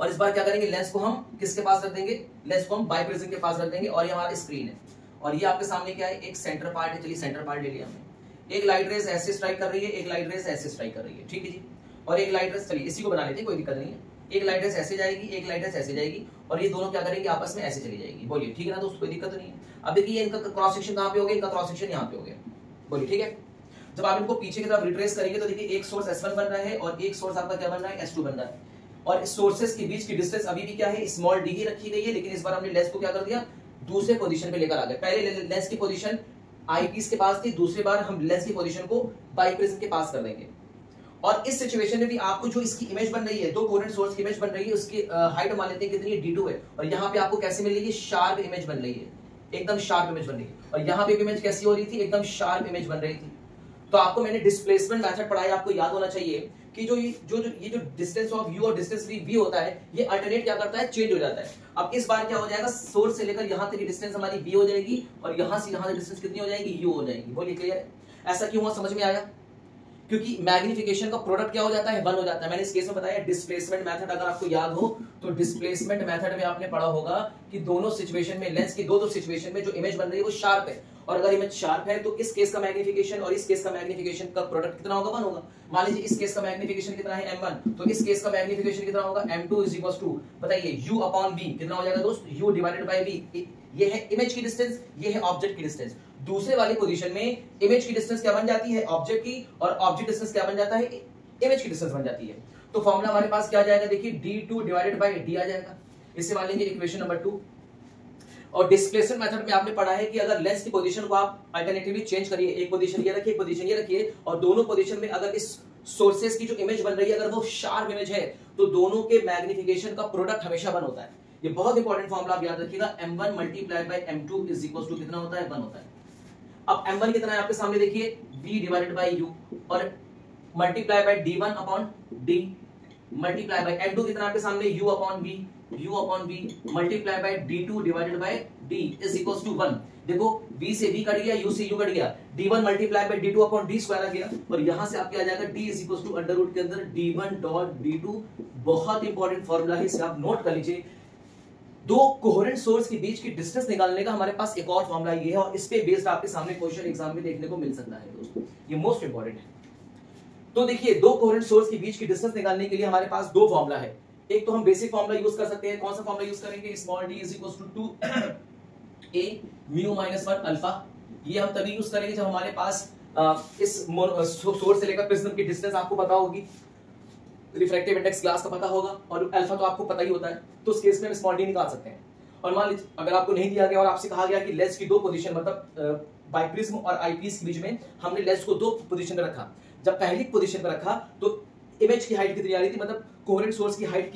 और इस बार क्या करेंगे, लेंस को हम किसके पास रख देंगे, लेंस को हम बाइप्रिज्म के पास रख देंगे और ये हमारा स्क्रीन है और ये आपके सामने क्या है, एक सेंटर पार्ट है। चलिए सेंटर पार्ट ले लिया हमने। एक लाइट रेस ऐसे स्ट्राइक कर रही है, एक लाइट रेस ऐसे स्ट्राइक कर रही है, ठीक है जी। और एक लाइट रेस, चलिए इसी को बना लेते हैं, कोई दिक्कत नहीं है। एक लाइट रेस ऐसे जाएगी, एक लाइट रेस ऐसे जाएगी और ये दोनों क्या करेंगे, आपस में ऐसे चली जाएगी। बोलिए ठीक है ना दोस्तों, कोई दिक्कत नहीं है। अब देखिए इनका क्रॉस सेक्शन कहां पे हो गया, इनका क्रॉस सेक्शन यहां पे हो गया। बोलिए ठीक है। जब आप इनको पीछे की तरफ रिट्रेस करेंगे तो देखिए एक सोर्स S1 बन रहा है और एक सोर्स आपका क्या बन रहा है, S2 बन रहा है। और इस सोर्सेस के बीच की डिस्टेंस अभी भी क्या है, स्मॉल d ही रखी गई है, लेकिन इस बार हमने लेंस को क्या कर दिया, दूसरे पोजीशन पे लेकर आ गए। पहले लेंस की पोजीशन आईपीस के पास थी, दूसरी बार हम लेंस की पोजीशन को बाइप्रिज्म के पास कर देंगे। और इस सिचुएशन में भी आपको जो इसकी इमेज बन रही है, दो कोहेरेंट सोर्स की इमेज बन रही है, उसकी हाइट मान लेते हैं कितनी है, d2 है। और यहाँ पे आपको कैसे मिल रही है, शार्प इमेज बन रही है, एकदम शार्प इमेज बन रही है। और यहाँ पे इमेज कैसी हो रही थी, एकदम शार्प इमेज बन रही थी। तो आपको मैंने डिस्प्लेसमेंट मेथड पढ़ाया, आपको याद होना चाहिए कि जो डिस्टेंस ऑफ यू और डिस्टेंस वी होता है, ये अल्टरनेट क्या करता है, चेंज हो जाता है। अब इस बार क्या हो जाएगा, सोर्स से लेकर यहां तक की डिस्टेंस हमारी v हो जाएगी और यहां से यहां तक डिस्टेंस कितनी हो जाएगी, u हो जाएगी। बोलिए क्लियर है? ऐसा क्यों हुआ, समझ में आया? क्योंकि मैग्निफिकेशन का प्रोडक्ट क्या हो जाता है, 1 हो जाता है। मैंने इस केस में बताया डिस्प्लेसमेंट मेथड, अगर आपको याद हो तो डिस्प्लेसमेंट मेथड में आपने पढ़ा होगा कि दोनों सिचुएशन में, लेंस की दो सिचुएशन में जो इमेज बन रही है वो शार्प है। और अगर इमेज शार्प है तो इस केस का मैग्निफिकेशन और इस केस का मैग्निफिकेशन का प्रोडक्ट कितना होगा, 1 होगा। मान लीजिए इस केस का मैग्निफिकेशन कितना है, m1, तो इस केस का मैग्निफिकेशन कितना होगा, m2 इज इक्वल टू, बताइए u अपॉन v कितना हो जाएगा दोस्त, u डिवाइडेड बाय v। ये है इमेज की डिस्टेंस, ये है ऑब्जेक्ट की डिस्टेंस। दूसरे वाली पोजीशन में इमेज की डिस्टेंस क्या बन जाती है, ऑब्जेक्ट की, और ऑब्जेक्ट डिस्टेंस क्या बन जाता है, इमेज की डिस्टेंस बन जाती है। तो फॉर्मूला हमारे पास क्या आ जाएगा, देखिए d2 डिवाइडेड बाय d आ जाएगा। इससे मान लेंगे इक्वेशन नंबर 2। और डिस्प्लेसमेंट मेथड में आपने पढ़ा है कि अगर लेंस की पोजीशन को आप अल्टरनेटिवली चेंज करिए, एक पोजीशन ये रखिए, एक पोजीशन ये रखिए, और दोनों पोजीशन में अगर इस सोर्सेस की जो इमेज बन रही है अगर वो शार्प इमेज है तो दोनों के मैग्निफिकेशन का प्रोडक्ट हमेशा 1 होता है। ये बहुत इंपॉर्टेंट फॉर्मूला आप याद रखिएगा, m1 multiplied by m2 is equal to कितना होता है, 1 होता है। अब m1 कितना है आपके सामने, देखिए v डिवाइडेड बाय u और multiply by d1 upon d multiply by m2 कितना आपके सामने, u upon v multiply by d2 divided by d is equals to 1। देखो v से v कट गया, u से u कट गया, d1 multiply by d2 upon d square आ गया और यहां से आपके आ जाएगा d is equals to under root के अंदर d1 डॉट d2। बहुत इंपॉर्टेंट फॉर्मूला है, इसे आप नोट कर लीजिए। दो कोहेरेंट सोर्स के बीच की डिस्टेंस निकालने का हमारे पास एक और फॉर्मूला ये है और इस पे बेस्ड आपके सामने क्वेश्चन एग्जाम में देखने को मिल सकता है दोस्तों, ये मोस्ट इंपॉर्टेंट है। तो देखिए दो कोहेरेंट सोर्स के बीच की डिस्टेंस निकालने के लिए हमारे पास दो फॉर्मूला है। एक तो हम बेसिक फॉर्मूला यूज कर सकते हैं, कौन सा फॉर्मूला यूज करेंगे, small d is equal to 2 a mu minus 1 alpha. ये हम तभी यूज करेंगे जब हमारे पास इस सोर्स से लेकर प्रिज्म की डिस्टेंस आपको पता होगी, रिफ्रैक्टिव इंडेक्स ग्लास का पता होगा और अल्फा तो आपको पता ही होता है। तो उस केस में हम स्मॉल d निकाल सकते हैं। और मान लीजिए अगर आपको नहीं दिया गया और आपसे कहा गया कि लेंस की दो पोजीशन, मतलब बाइप्रिज्म और आईपीस के बीच में हमने लेंस को दो पोजीशन पे रखा। जब पहली पोजीशन पे रखा तो इमेज की हाइट कितनी आ रही थी, मतलब कोहेरेंट सोर्स की हाइट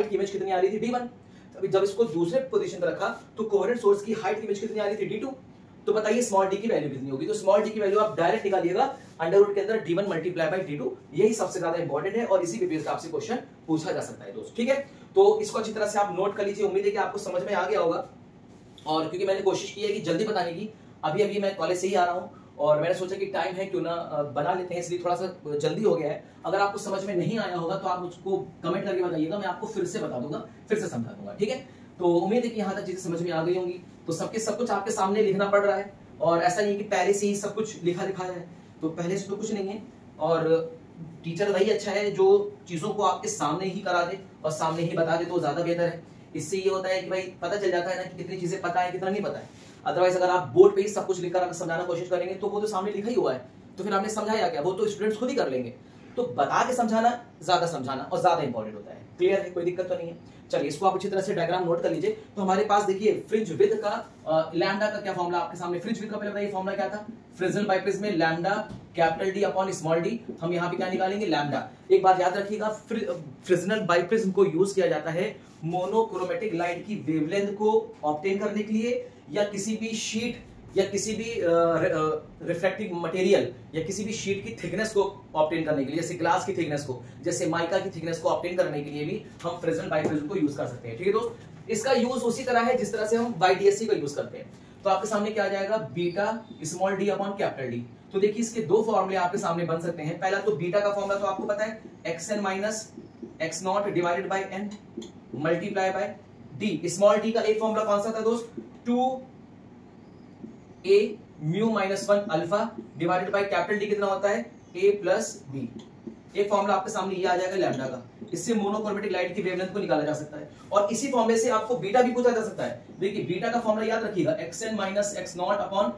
की इमेज कितनी आ रही थी, d1। अभी जब इसको दूसरे पोजीशन पे रखा तो कोहेरेंट सोर्स की हाइट की इमेज कितनी आ रही थी, d2। तो बताइए स्मॉल d की वैल्यू कितनी होगी। तो स्मॉल d की वैल्यू आप डायरेक्ट निकालिएगा अंडर रूट के अंदर d1 मल्टीप्लाई बाय d2। यही सबसे ज्यादा इंपॉर्टेंट है और इसी पे बेस्ड आपसे क्वेश्चन पूछा जा सकता है दोस्त, ठीक है। तो इसको अच्छी तरह से आप नोट कर लीजिए, उम्मीद है कि आपको समझ में आ गया होगा। और क्योंकि मैंने कोशिश की है कि जल्दी बताने की, अभी मैं कॉलेज से ही आ रहा हूँ और मैंने सोचा कि टाइम है क्यों ना बना लेते हैं, इसलिए थोड़ा सा जल्दी हो गया है। अगर आपको समझ में नहीं आया होगा तो आप मुझको कमेंट करके बताइएगा, मैं आपको फिर से बता दूंगा, फिर से समझा दूंगा, ठीक है। तो उम्मीद है कि यहाँ तक चीजें समझ में आ गई होंगी। तो सब कुछ आपके सामने लिखना पड़ रहा है और ऐसा नहीं कि पहले से ही सब कुछ लिखा है, तो पहले से तो कुछ नहीं है। और टीचर वही अच्छा है जो चीजों को आपके सामने ही करा दे और सामने ही बता दे, तो ज्यादा बेहतर है। इससे ये होता है कि भाई पता चल जाता है ना कि कितनी चीजें पता है कितना नहीं पता है। अदरवाइज अगर आप बोर्ड पे ही सब कुछ लिखकर समझाना कोशिश करेंगे तो वो तो सामने लिखा ही हुआ है, तो फिर आपने समझाया क्या, वो तो स्टूडेंट्स खुद ही कर लेंगे। तो बता के समझाना, ज्यादा समझाना और ज्यादा इंपॉर्टेंट होता है। क्लियर है, कोई दिक्कत तो नहीं है। चलिए इसको आप अच्छी तरह से डायग्राम नोट कर लीजिए। तो हमारे पास देखिए फ्रिंज विड्थ का लैम्डा का क्या फॉर्मूला आपके सामने, फ्रिंज विड्थ का पहले बताइए फॉर्मूला क्या था, फ्रिंजल बाइप्रिज्म में lambda capital D upon small D, हम यहाँ पे क्या निकालेंगे लैम्डा। एक बात याद रखिएगा, फ्रिंजल बाइप्रिज्म को यूज किया जाता है मोनोक्रोमेटिक लाइट की वेवलेंथ को ऑब्टेन करने के लिए, या किसी भी शीट या किसी भी रिफ्रैक्टिव मटेरियल या किसी भी शीट की थिकनेस को ऑब्टेन करने के लिए, जैसे ग्लास की थिकनेस को, जैसे माइका की थिकनेस को ऑब्टेन करने के लिए भी हम फ्रिंजल बाइप्रिज्म को यूज कर सकते हैं। ठीक है दोस्त, इसका यूज उसी तरह है जिस तरह से हम YDSC का यूज करते हैं। तो आपके सामने क्या आ जाएगा, beta small D upon capital D. तो देखिए इसके दो फॉर्मूले आपके सामने बन सकते हैं। पहला तो बीटा का फॉर्मूला तो आपको पता है, xn minus x not divided by n multiply by D. Small D का एक फॉर्मूला कौन सा था दोस्त, 2a mu minus 1 alpha divided by capital D कितना होता है, a प्लस बी। एक फॉर्मूला आपके सामने ये आ जाएगा लैम्डा का, इससे मोनोक्रोमेटिक लाइट की वेवलेंथ को निकाला जा सकता है। और इसी फॉर्मूले से आपको बीटा भी पूछा जा सकता है। देखिए बीटा का फॉर्मूला याद रखिएगा, xn minus x nought upon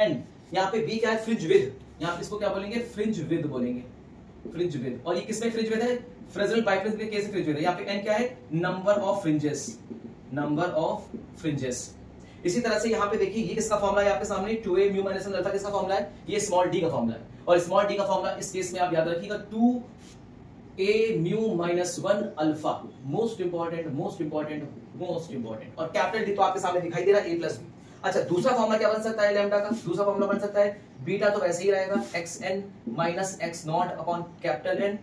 n। यहाँ पे b क्या है, फ्रिंज विड्थ, यहाँ पे इसको क्या बोलेंगे, फ्रिंज विड्थ बोलेंगे, फ्रिंज विड्थ। और ये किसमें फ्रिंज विड्थ है, फ्रिंजल बाइप्रिज्म में कैसे फ्रिंज विड्थ है। यहाँ पे n क्या है, number of fringes, number of fringes. इसी तरह से यहाँ पे देखिए ये किसका फॉर्मूला है आपके सामने, 2a म्यू माइनस 1 अल्फा किसका फॉर्मूला है, ये स्मॉल d का फॉर्मूला है। और स्मॉल d का फॉर्मूला इस केस में आप याद रखिएगा 2a mu minus 1 alpha, most important most important most important. और कैपिटल d तो आपके सामने दिखाई दे रहा है a प्लस बी। अच्छा दूसरा फॉर्मूला क्या बन सकता है लैम्डा का, दूसरा फॉर्मूला बन सकता है बीटा तो वैसे ही रहेगा xn minus x nought upon capital n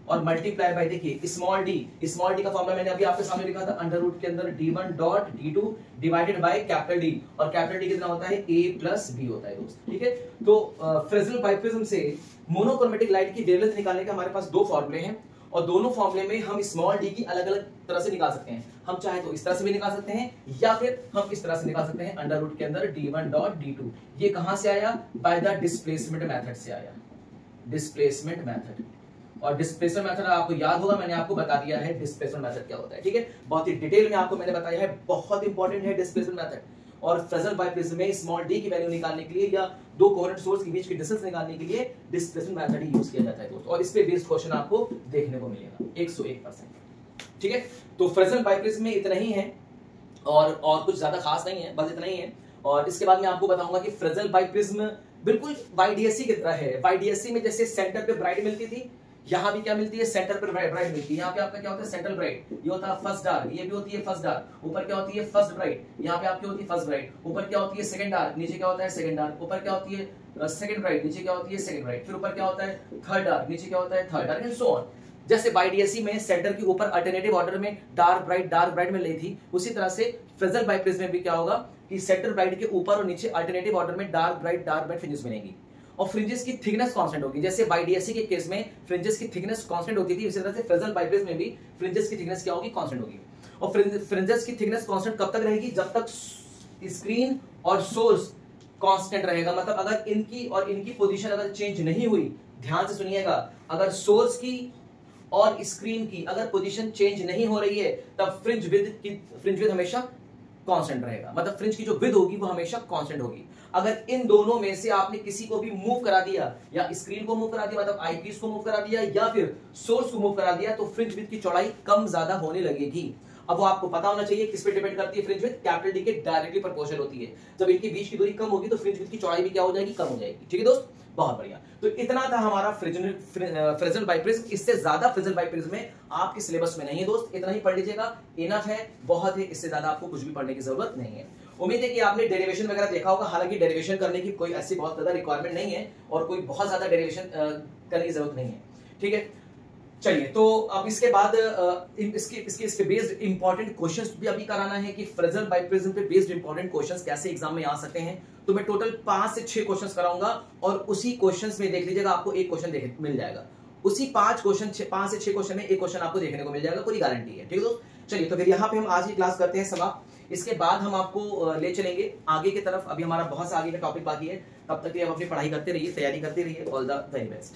और मल्टीप्लाई बाय, देखिए स्मॉल डी, स्मॉल डी का फॉर्मूला मैंने अभी आपके सामने लिखा था, अंडर रूट के अंदर d1 dot d2 divided by capital D. और कैपिटल डी कितना होता है, a प्लस बी होता है दोस्त। ठीक है, तो फ्रिंजल बाइप्रिज्म से मोनोक्रोमेटिक लाइट की वेवलेंथ निकालने के हमारे पास दो फॉर्मूले हैं, और दोनों फॉर्मूले में हम स्मॉल डी की अलग अलग तरह से निकाल सकते हैं। हम चाहे तो इस तरह से भी निकाल सकते हैं, या फिर हम इस तरह से निकाल सकते हैं, अंडर रूट के अंदर d1 डॉट d2। ये कहां से आया, बाय द डिस्प्लेसमेंट मेथड से आया, डिस्प्लेसमेंट मेथड। और डिस्प्लेसमेंट मेथड आपको याद होगा, मैंने आपको बता दिया है डिस्प्लेसमेंट मेथड क्या होता है। ठीक है, बहुत ही डिटेल में आपको मैंने बताया है, बहुत इंपॉर्टेंट है डिस्प्लेसमेंट मेथड। और फ्रिंजल बाइप्रिज्म में स्मॉल डी की वैल्यू निकालने के लिए या दो कोहेरेंट सोर्स के बीच की डिस्टेंस निकालने के लिए डिस्प्लेसमेंट मेथड ही यूज किया जाता है दोस्तों। और इस पे बेस्ड क्वेश्चन आपको देखने को मिलेगा 101%। ठीक है, तो फ्रिंजल बाइप्रिज्म में इतना ही है और कुछ ज्यादा खास नहीं है, बस इतना ही है। और इसके बाद मैं आपको बताऊंगा कि फ्रिंजल बाइप्रिज्म बिल्कुल YDSC की तरह है। YDSC में जैसे सेंटर पे ब्राइट मिलती थी, यहाँ भी क्या मिलती है, सेंटर पर ब्राइट मिलती है। यहाँ पे आपका क्या होता है, सेंट्रल ब्राइट, ये होता है फर्स्ट डार्क, ये भी होती है फर्स्ट डार्क। ऊपर क्या होती है, फर्स्ट ब्राइट, यहाँ पे आपकी होती है फर्स्ट ब्राइट। ऊपर क्या होती है, सेकंड डार्क, नीचे क्या होता है, सेकंड डार्क। ऊपर क्या होती है, सेकंड ब्राइट, नीचे क्या होती है, सेकंड ब्राइट। फिर ऊपर क्या होता है, थर्ड डार्क, नीचे क्या होता है, third dark, and so on. जैसे YDSC में सेंटर के ऊपर अल्टरनेटिव ऑर्डर में डार्क ब्राइट में ली थी, उसी तरह से फ्रिंजल बाइप्रिज्म में भी क्या होगा कि सेंटर ब्राइट के ऊपर और नीचे अल्टरनेटिव ऑर्डर में डार्क ब्राइट फ्रिंजेस बनेगी। और फ्रिंजेस की थिकनेस कांस्टेंट होगी। जैसे YDSC के केस में फ्रिंजेस की थिकनेस कांस्टेंट होती थी, उसी तरह से फ्रिंजल बाइप्रिज्म में भी फ्रिंजेस की थिकनेस क्या होगी, कांस्टेंट होगी। और फ्रिंजेस की थिकनेस कांस्टेंट कब तक रहेगी, जब तक स्क्रीन और सोर्स कांस्टेंट रहेगा। मतलब अगर इनकी और इनकी पोजीशन अगर चेंज नहीं हुई, ध्यान से सुनिएगा, अगर सोर्स की और स्क्रीन की अगर पोजीशन चेंज नहीं हो रही है, तब फ्रिंज विड्थ हमेशा कांस्टेंट रहेगा। मतलब फ्रिंज की जो विड्थ होगी वो हमेशा कांस्टेंट होगी। अगर इन दोनों में से आपने किसी को भी मूव करा दिया, या स्क्रीन को मूव करा दिया, मतलब आईपीस को मूव करा दिया, या फिर सोर्स को मूव करा दिया, तो फ्रिंज विड्थ की चौड़ाई कम ज्यादा होने लगेगी। अब वो आपको पता होना चाहिए किस पे डिपेंड करती है, फ्रिंज विड्थ कैपिटल डी के डायरेक्टली प्रोपोर्शनल होती है। जब इनके बीच की दूरी कम होगी तो फ्रिंज विड्थ की चौड़ाई भी क्या हो जाएगी, कम हो जाएगी। ठीक है दोस्त, बहुत बढ़िया। तो इतना था हमारा फ्रिंजल बाइप्रिज्म। इससे ज्यादा फ्रिंजल बाइप्रिज्म में आपके सिलेबस में नहीं है दोस्त, इतना ही पढ़ लीजिएगा, इनफ है, बहुत है, इससे ज्यादा आपको कुछ भी पढ़ने की जरूरत नहीं है। उम्मीद है कि आपने डेरिवेशन वगैरह देखा होगा। हालांकि डेरिवेशन करने की कोई ऐसी बहुत ज्यादा रिक्वायरमेंट नहीं है और कोई बहुत ज्यादा डेरिवेशन करने की जरूरत नहीं है। ठीक है, चलिए, तो अब इसके बाद इसके बेस्ड इंपॉर्टेंट क्वेश्चंस भी अभी कराना है कि फ्रिंजल बाइप्रिज्म पे बेस्ड इंपॉर्टेंट क्वेश्चंस कैसे एग्जाम में आ सकते हैं। तो मैं टोटल 5 से 6 क्वेश्चंस कराऊंगा और उसी क्वेश्चंस में देख लीजिएगा आपको एक क्वेश्चन मिल जाएगा। उसी 5 से 6 क्वेश्चन में एक क्वेश्चन आपको देखने को मिल जाएगा, पूरी गारंटी है। ठीक है दोस्त, चलिए, तो फिर यहाँ पे हम आज की क्लास करते हैं समाप्त। इसके बाद हम आपको ले चलेंगे आगे की तरफ। अभी हमारा बहुत सा आगे का टॉपिक बाकी है, तब तक आप अपनी पढ़ाई करते रहिए, तैयारी करते रहिए। All the very best.